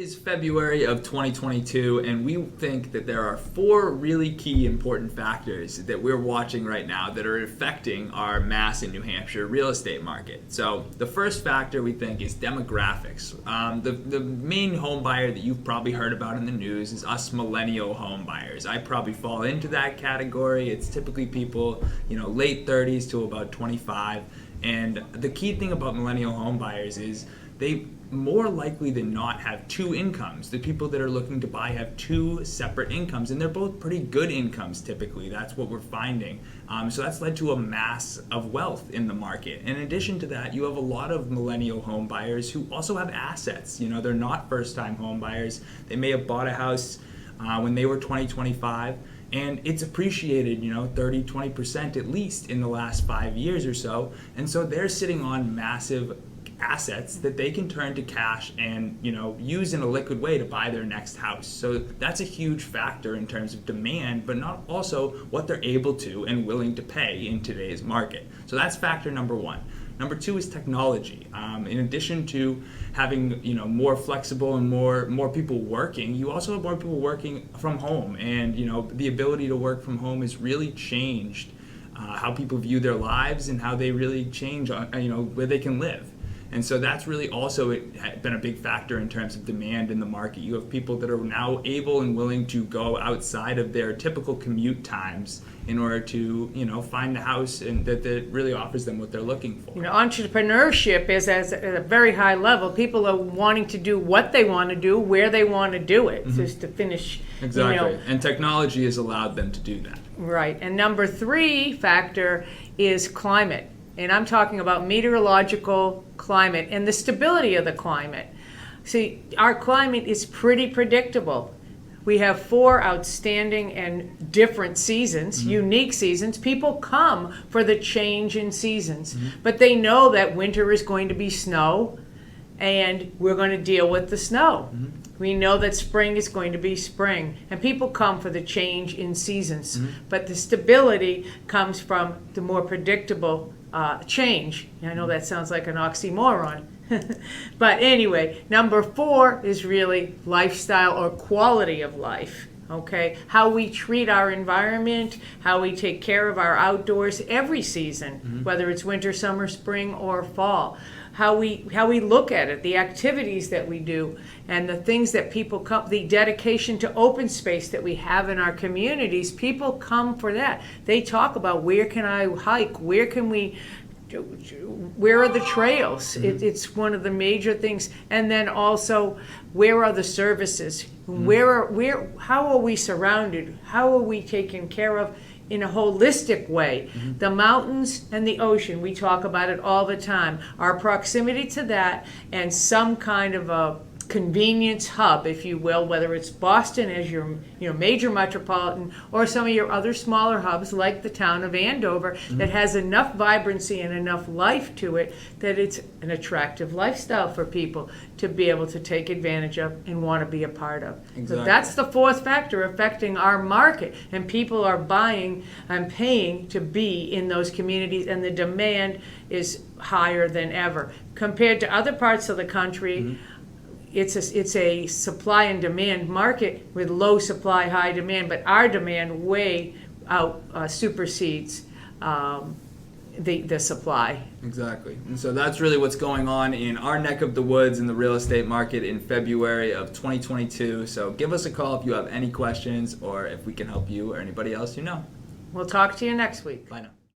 is February of 2022, and we think that there are 4 really key important factors that we're watching right now that are affecting our Mass and New Hampshire real estate market. So the first factor we think is demographics. The main home buyer that you've probably heard about in the news is us millennial home buyers. I probably fall into that category. It's typically people, late 30s to about 25. And the key thing about millennial home buyers is they more likely than not have 2 incomes. The people that are looking to buy have 2 separate incomes, and they're both pretty good incomes typically. That's what we're finding. So that's led to a mass of wealth in the market. In addition to that, you have a lot of millennial home buyers who also have assets. They're not first-time home buyers. They may have bought a house when they were 20, 25, and it's appreciated, 30, 20% at least in the last 5 years or so. And so they're sitting on massive assets that they can turn to cash and use in a liquid way to buy their next house. So that's a huge factor in terms of demand, but not also what they're able to and willing to pay in today's market. So that's factor number 1. Number 2 is technology. In addition to having more flexible and more people working, you also have more people working from home, and the ability to work from home has really changed how people view their lives and how they really change where they can live. And so that's really also been a big factor in terms of demand in the market. You have people that are now able and willing to go outside of their typical commute times in order to, find a house and that really offers them what they're looking for. Entrepreneurship is at a very high level. People are wanting to do what they want to do, where they want to do it, just to finish. Exactly. And technology has allowed them to do that. Right. And number 3 factor is climate. And I'm talking about meteorological climate and the stability of the climate. See, our climate is pretty predictable. We have 4 outstanding and different seasons, unique seasons. People come for the change in seasons, but they know that winter is going to be snow, and we're going to deal with the snow. We know that spring is going to be spring, and people come for the change in seasons. But the stability comes from the more predictable change. I know that sounds like an oxymoron. But anyway, number 4 is really lifestyle or quality of life. Okay, how we treat our environment, how we take care of our outdoors every season, whether it's winter, summer, spring, or fall. How we look at it, the activities that we do, and the things that people come, the dedication to open space that we have in our communities. People come for that. They talk about, where can I hike? Where are the trails? It's one of the major things. And then also, where are the services? How are we surrounded? How are we taken care of in a holistic way? The mountains and the ocean, we talk about it all the time. Our proximity to that, and some kind of a convenience hub, if you will, whether it's Boston as your major metropolitan, or some of your other smaller hubs like the town of Andover, that has enough vibrancy and enough life to it that it's an attractive lifestyle for people to be able to take advantage of and want to be a part of. Exactly. So that's the 4th factor affecting our market, and people are buying and paying to be in those communities, and the demand is higher than ever compared to other parts of the country. It's a supply and demand market with low supply, high demand, but our demand way out supersedes the supply. Exactly. And so that's really what's going on in our neck of the woods in the real estate market in February of 2022. So give us a call if you have any questions, or if we can help you or anybody else you know. We'll talk to you next week. Bye now.